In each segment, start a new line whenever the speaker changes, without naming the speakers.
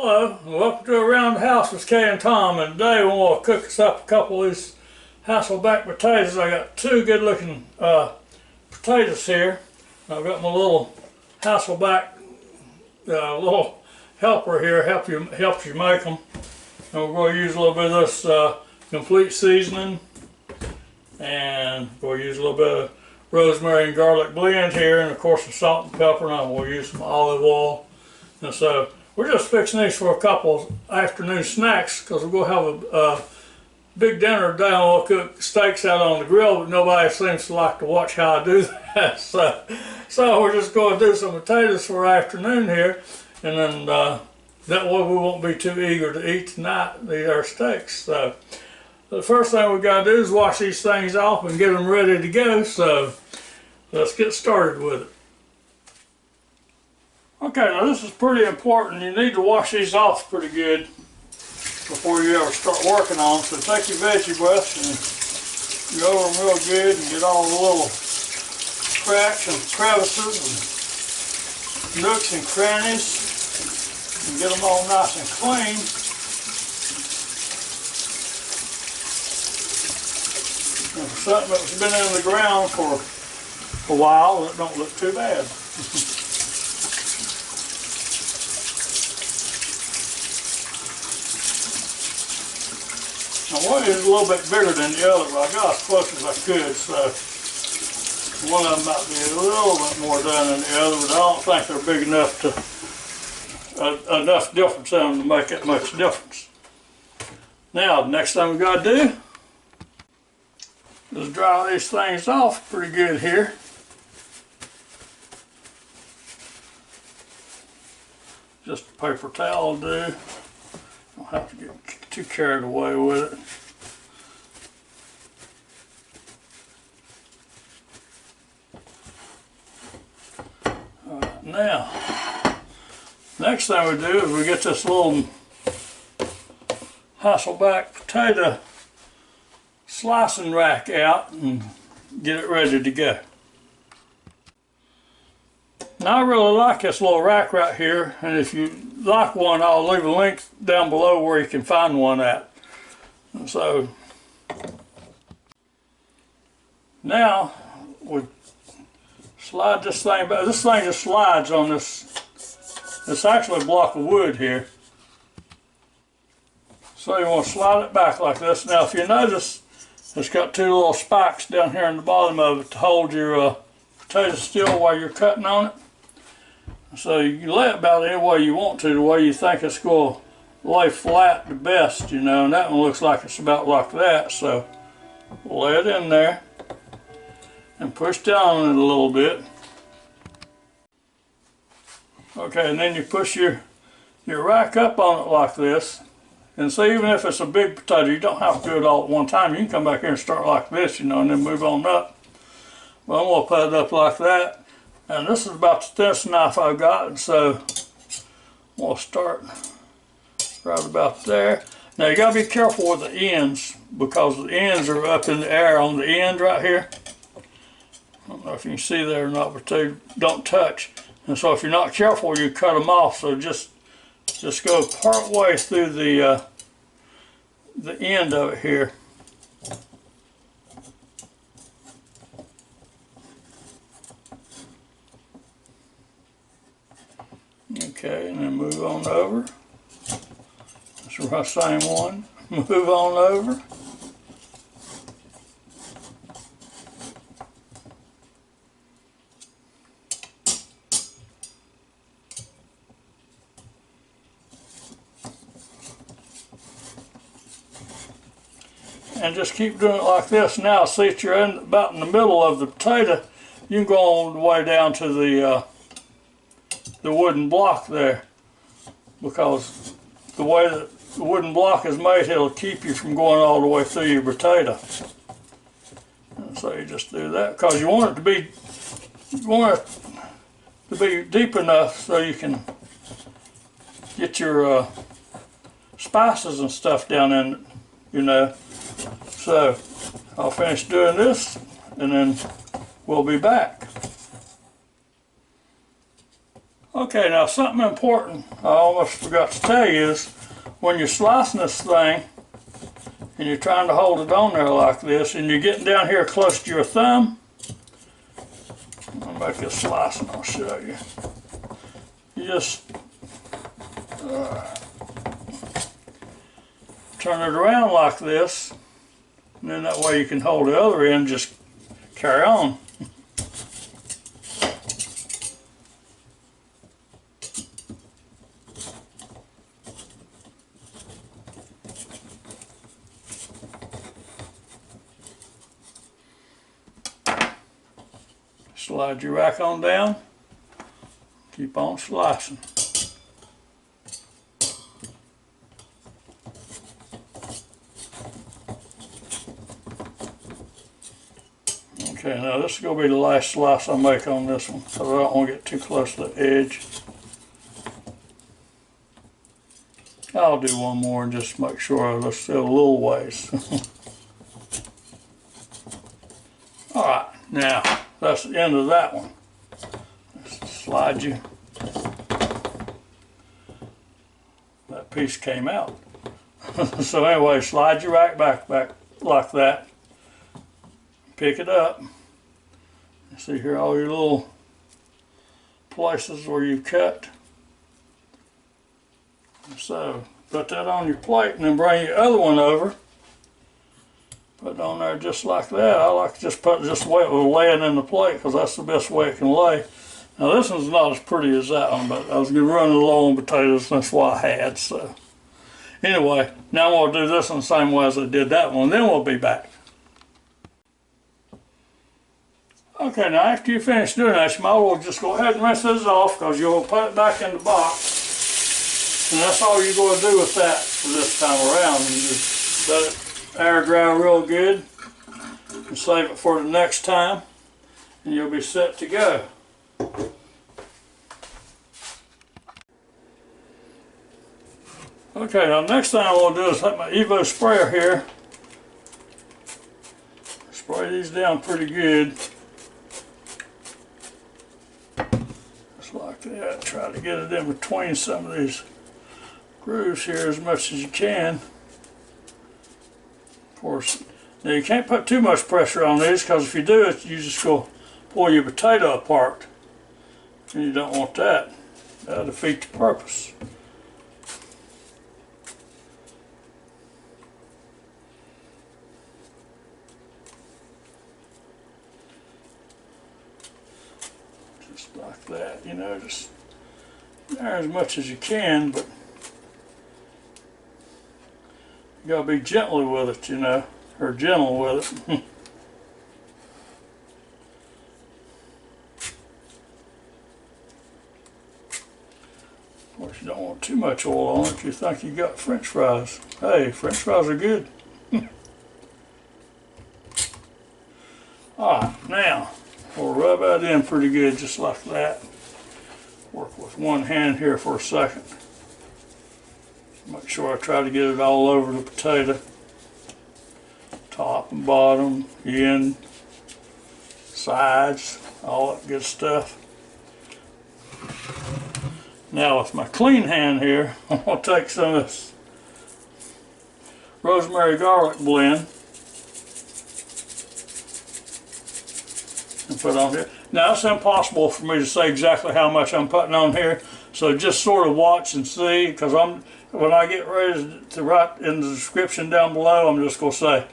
Hello, welcome to Around the House with Kay and Tom, and today we want to cook us up a couple of these HASSELBACK potatoes. I got two good looking potatoes here. I've got my little HASSELBACK little helper here, helps you make them. And we're going to use a little bit of this complete seasoning, and we'll use a little bit of rosemary and garlic blend here, and of course some salt and pepper, and we'll use some olive oil. And so we're just fixing these for a couple afternoon snacks, because we're going to have a big dinner today. We'll cook steaks out on the grill, but nobody seems to like to watch how I do that. So we're just going to do some potatoes for afternoon here, and then that way we won't be too eager to eat tonight, these are steaks. So the first thing we got to do is wash these things off and get them ready to go. So let's get started with it. Okay, now this is pretty important. You need to wash these off pretty good before you ever start working on them. So take your veggie brush and go over them real good and get all the little cracks and crevices and nooks and crannies and get them all nice and clean. And for something that's been in the ground for a while, it don't look too bad. Now one is a little bit bigger than the other, but I got as close as I could, so one of them might be a little bit more done than the other, but I don't think they're big enough to, enough difference in them to make that much difference. Now, the next thing we got to do is dry these things off pretty good here. Just a paper towel will do. Don't have to get too carried away with it. Alright, now, next thing we do is we get this little HASSELBACK potato slicing rack out and get it ready to go. Now I really like this little rack right here, and if you like one, I'll leave a link down below where you can find one at. And so now we slide this thing back. This thing just slides on this. It's actually a block of wood here. So you want to slide it back like this. Now if you notice, it's got two little spikes down here in the bottom of it to hold your potatoes still while you're cutting on it. So you can lay it about any way you want to, the way you think it's going to lay flat the best, you know, and that one looks like it's about like that. So we'll lay it in there and push down on it a little bit. Okay, and then you push your rack up on it like this. And so even if it's a big potato, you don't have to do it all at one time. You can come back here and start like this, you know, and then move on up. But I'm going to put it up like that. And this is about the thinnest knife I've got, and so we'll start right about there. Now you got to be careful with the ends, because the ends are up in the air on the end right here. I don't know if you can see there or not, but they don't touch. And so if you're not careful, you cut them off. So just go part way through the end of it here. Okay, and then move on over. That's the same one. Move on over. And just keep doing it like this. Now see if you're about in the middle of the potato, you can go all the way down to the wooden block there, because the way that the wooden block is made, it'll keep you from going all the way through your potato. And so you just do that, because you want it to be deep enough so you can get your spices and stuff down in it, you know. So I'll finish doing this and then we'll be back. Okay, now something important I almost forgot to tell you is when you're slicing this thing and you're trying to hold it on there like this and you're getting down here close to your thumb, I'll make this slice and I'll show you. You just turn it around like this, and then that way you can hold the other end, just carry on. Slide your rack on down, keep on slicing. Okay, now this is going to be the last slice I make on this one because I don't want to get too close to the edge. I'll do one more and just make sure there's still a little ways. Alright, now that's the end of that one. Just slide you. That piece came out. So anyway, slide your rack back like that. Pick it up. You see here all your little places where you cut. So put that on your plate and then bring your other one over. Put it on there just like that. I like to just put it just the way it was laying in the plate because that's the best way it can lay. Now this one's not as pretty as that one, but I was running low on potatoes and that's what I had. So anyway, now I'm going to do this one the same way as I did that one, then we'll be back. Okay, now after you finish doing that, you might as well just go ahead and rinse this off because you'll put it back in the box. And that's all you're going to do with that for this time around. You just let it air dry real good and save it for the next time and you'll be set to go. Okay, now next thing I want to do is take my Evo sprayer here. Spray these down pretty good. Just like that. Try to get it in between some of these grooves here as much as you can. Of course, now you can't put too much pressure on these because if you do it, you just go pull your potato apart. And you don't want that. That'll defeat the purpose. Just like that, you know, just there as much as you can, but you gotta be gentle with it, you know, or gentle with it. Of course, you don't want too much oil on it. You think you got French fries. Hey, French fries are good. Alright, now we'll rub that in pretty good, just like that. Work with one hand here for a second. Make sure I try to get it all over the potato. Top and bottom, end, sides, all that good stuff. Now with my clean hand here, I'm going to take some of this rosemary garlic blend and put on here. Now it's impossible for me to say exactly how much I'm putting on here, so just sort of watch and see, because when I get ready to write in the description down below, I'm just going to say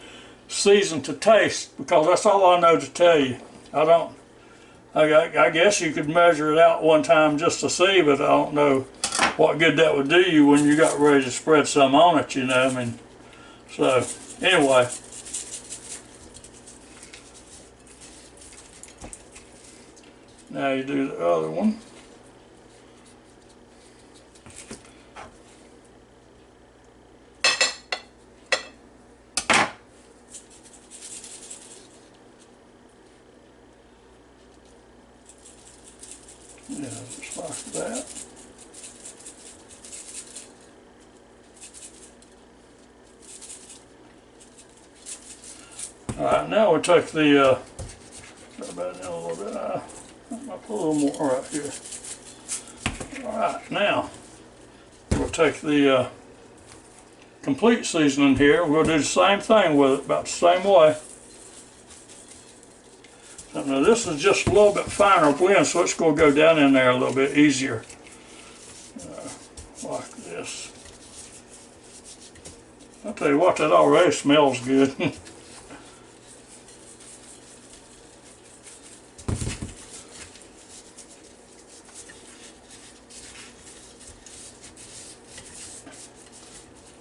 season to taste, because that's all I know to tell you. I guess you could measure it out one time just to see, but I don't know what good that would do you when you got ready to spread some on it, you know. I mean, so anyway. Now you do the other one. Yeah, just like that. Alright, now we'll take the, about a little bit, I'll put a little more right here. Alright, now we'll take the complete seasoning here. We'll do the same thing with it, about the same way. Now this is just a little bit finer blend, so it's going to go down in there a little bit easier. Like this. I'll tell you what, that already smells good.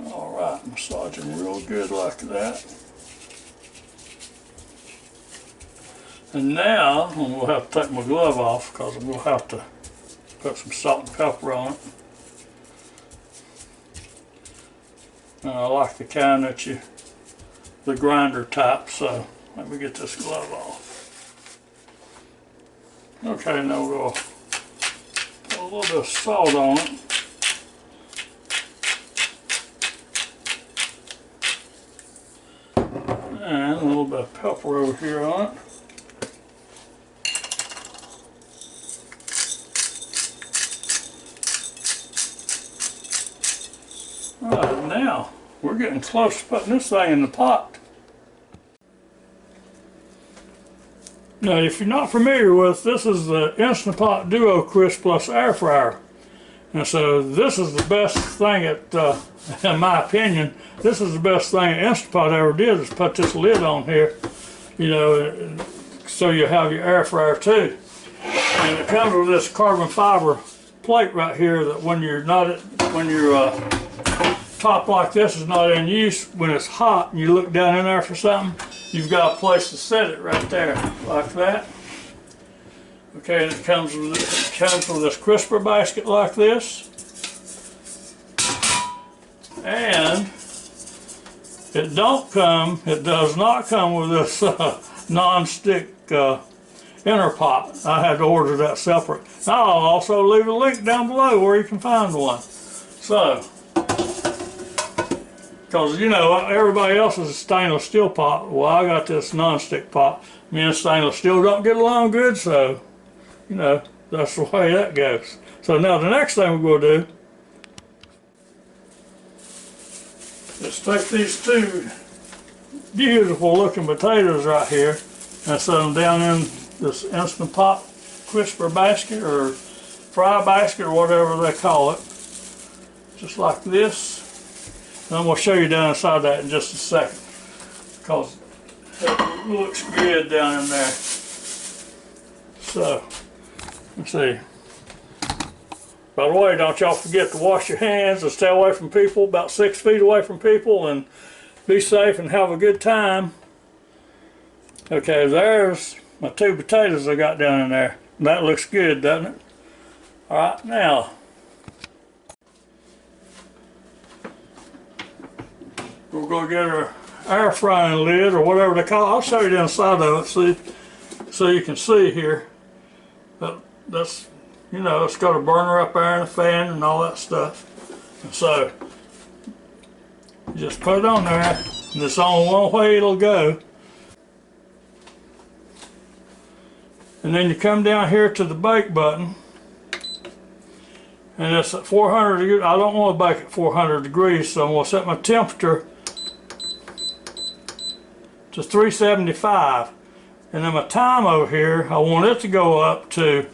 Alright, massaging real good like that. And now, we'll have to take my glove off because we'll have to put some salt and pepper on it. And I like the kind that the grinder type, so let me get this glove off. Okay, now we'll put a little bit of salt on it. And a little bit of pepper over here on it. Alright, now we're getting close to putting this thing in the pot. Now, if you're not familiar with, this is the Instant Pot Duo Crisp Plus Air Fryer. And so this is the best thing in my opinion, this is the best thing that Instant Pot ever did, is put this lid on here, you know, so you have your air fryer too. And it comes with this carbon fiber plate right here that when your top like this is not in use, when it's hot and you look down in there for something, you've got a place to set it right there, like that. Okay, and it comes with this crisper basket like this. And it does not come with this non-stick inner pot. I had to order that separate. I'll also leave a link down below where you can find one. So, because you know, everybody else is a stainless steel pot. Well, I got this non-stick pot. Me and stainless steel don't get along good, so, you know, that's the way that goes. So now the next thing we're going to do is take these two beautiful looking potatoes right here and set them down in this Instant Pot crisper basket or fry basket or whatever they call it. Just like this. And I'm going to show you down inside that in just a second, because it looks good down in there. So, let's see. By the way, don't y'all forget to wash your hands and stay away from people, about 6 feet away from people, and be safe and have a good time. Okay, there's my two potatoes I got down in there. That looks good, doesn't it? Alright, now we're going to get our air frying lid or whatever they call it. I'll show you the inside of it, see, so you can see here. That's, you know, it's got a burner up there and a fan and all that stuff. And so, you just put it on there, and it's on one way it'll go. And then you come down here to the bake button, and it's at 400 degrees. I don't want to bake at 400 degrees, so I'm going to set my temperature to 375. And then my time over here, I want it to go up to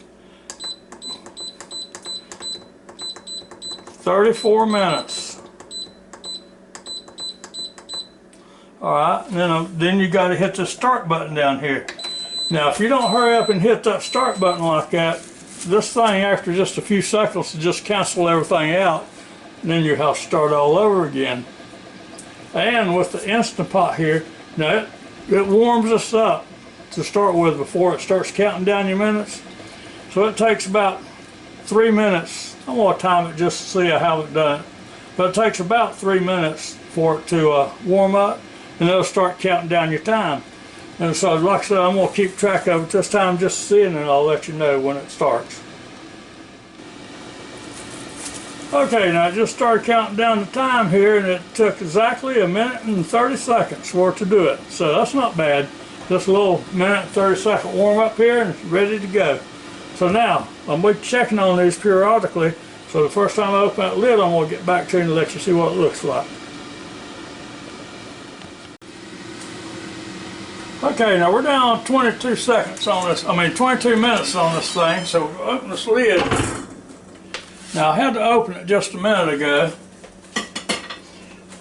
34 minutes. Alright, and then you got to hit the start button down here. Now if you don't hurry up and hit that start button like that, this thing after just a few seconds will just cancel everything out, and then you have to start all over again. And with the Instant Pot here, now it warms us up to start with before it starts counting down your minutes. So it takes about 3 minutes. I'm going to time it just to see I haven't done it. But it takes about 3 minutes for it to warm up, and it'll start counting down your time. And so, like I said, I'm going to keep track of it this time just to see it, and I'll let you know when it starts. Okay, now I just started counting down the time here, and it took exactly 1 minute and 30 seconds for it to do it. So that's not bad. Just a little 1 minute and 30 second warm up here, and it's ready to go. So now, I'm going to be checking on these periodically So the first time I open that lid, I'm going to get back to you and let you see what it looks like. Okay, now we're down 22 seconds on this, 22 minutes on this thing, so we'll open this lid. Now I had to open it just a minute ago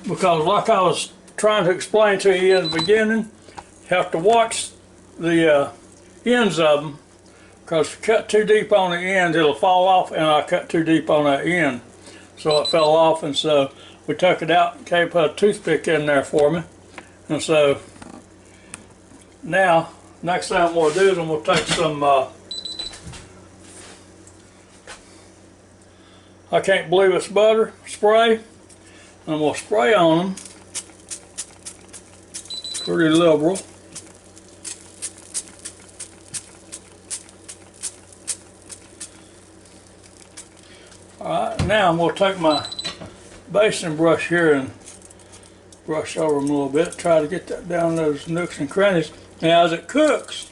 because like I was trying to explain to you in the beginning, you have to watch the ends of them, because if you cut too deep on the end it'll fall off, and I cut too deep on that end so it fell off, and so we took it out and Kay put a toothpick in there for me. And so now next thing I'm going to do is I'm going to take some I can't believe it's butter spray, and I'm going to spray on them pretty liberal. Alright, now I'm going to take my basting brush here and brush over them a little bit, try to get that down those nooks and crannies. Now as it cooks,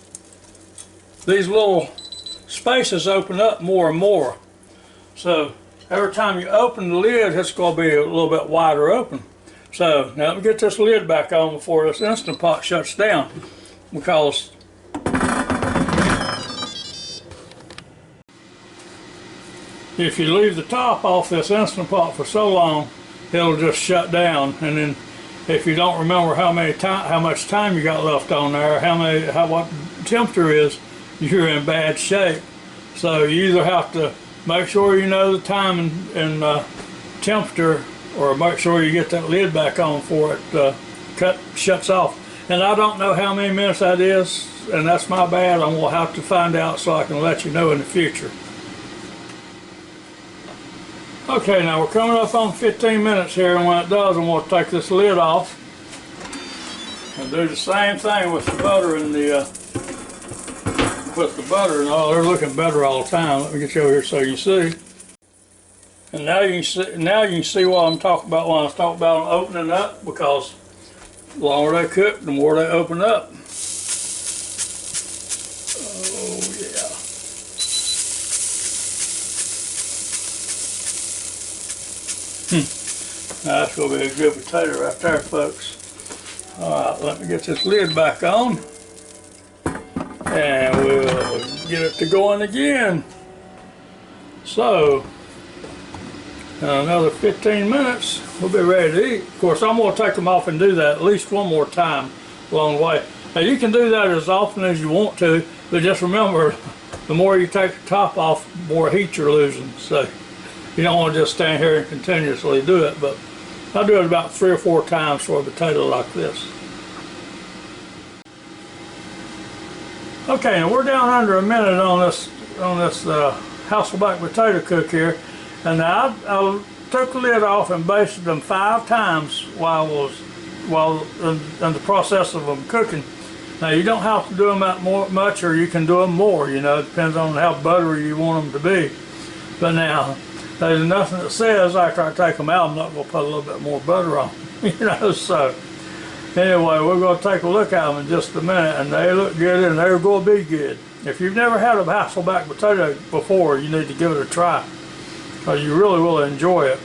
these little spaces open up more and more. So every time you open the lid, it's going to be a little bit wider open. So now let me get this lid back on before this Instant Pot shuts down, because if you leave the top off this Instant Pot for so long, it'll just shut down, and then if you don't remember how much time you got left on there, what temperature is, you're in bad shape. So you either have to make sure you know the time and temperature, or make sure you get that lid back on before it shuts off. And I don't know how many minutes that is, and that's my bad. I'm going to have to find out so I can let you know in the future. Okay, now we're coming up on 15 minutes here, and when it does, I'm going to take this lid off and do the same thing with the butter and oh, they're looking better all the time. Let me get you over here so you see. And now you can see what I'm talking about when I was talking about them opening up, because the longer they cook, the more they open up. Oh yeah. Now that's going to be a good potato right there, folks. Alright, let me get this lid back on, and we'll get it to going again. So, in another 15 minutes, we'll be ready to eat. Of course, I'm going to take them off and do that at least one more time along the way. Now, you can do that as often as you want to, but just remember, the more you take the top off, the more heat you're losing. So, you don't want to just stand here and continuously do it, but I do it about 3 or 4 times for a potato like this. Okay, now we're down under a minute on this HASSELBACK potato cook here, and now I took the lid off and basted them 5 times while in the process of them cooking. Now you don't have to do them that much, or you can do them more. You know, it depends on how buttery you want them to be. But now, there's nothing that says after I take them out I'm not going to put a little bit more butter on them, you know. So anyway, we're going to take a look at them in just a minute, and they look good and they're going to be good. If you've never had a HASSELBACK potato before, you need to give it a try, because you really will enjoy it.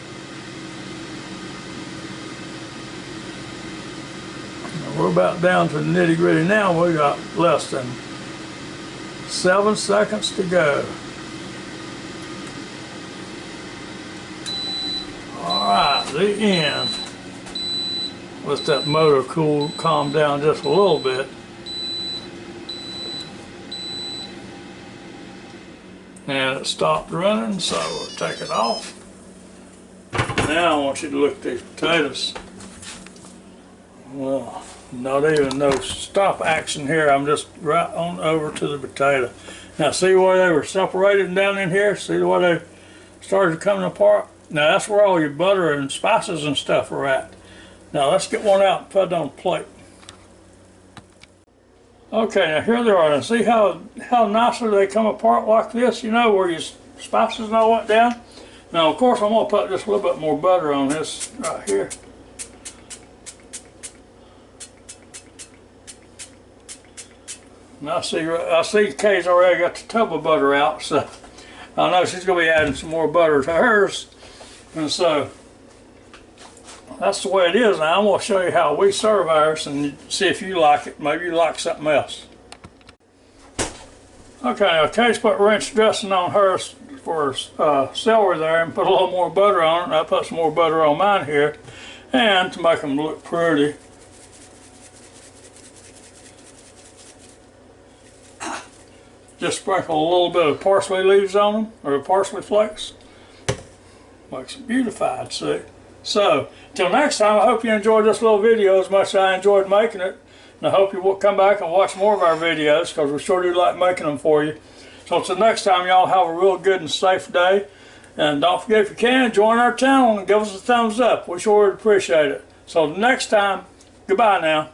We're about down to the nitty gritty now. We got less than 7 seconds to go. Alright, the end. Let that motor calm down just a little bit. And it stopped running, so we'll take it off. Now I want you to look at these potatoes. Well, not even no stop action here. I'm just right on over to the potato. Now see where they were separated down in here? See where they started coming apart? Now that's where all your butter and spices and stuff are at. Now let's get one out and put it on a plate. Okay, now here they are. Now see how nicely they come apart like this, you know, where your spices and all went down? Now of course I'm going to put just a little bit more butter on this right here. Now I see Kay's already got the tub of butter out, so I know she's going to be adding some more butter to hers. And so that's the way it is now. I'm going to show you how we serve ours and see if you like it. Maybe you like something else. Okay, now Kate's put ranch dressing on hers for celery there and put a little more butter on it. And I put some more butter on mine here. And to make them look pretty, just sprinkle a little bit of parsley leaves on them, or parsley flakes. Makes them beautified, see? So, till next time, I hope you enjoyed this little video as much as I enjoyed making it. And I hope you will come back and watch more of our videos, because we sure do like making them for you. So until next time, y'all have a real good and safe day. And don't forget, if you can, join our channel and give us a thumbs up. We sure would appreciate it. So next time, goodbye now.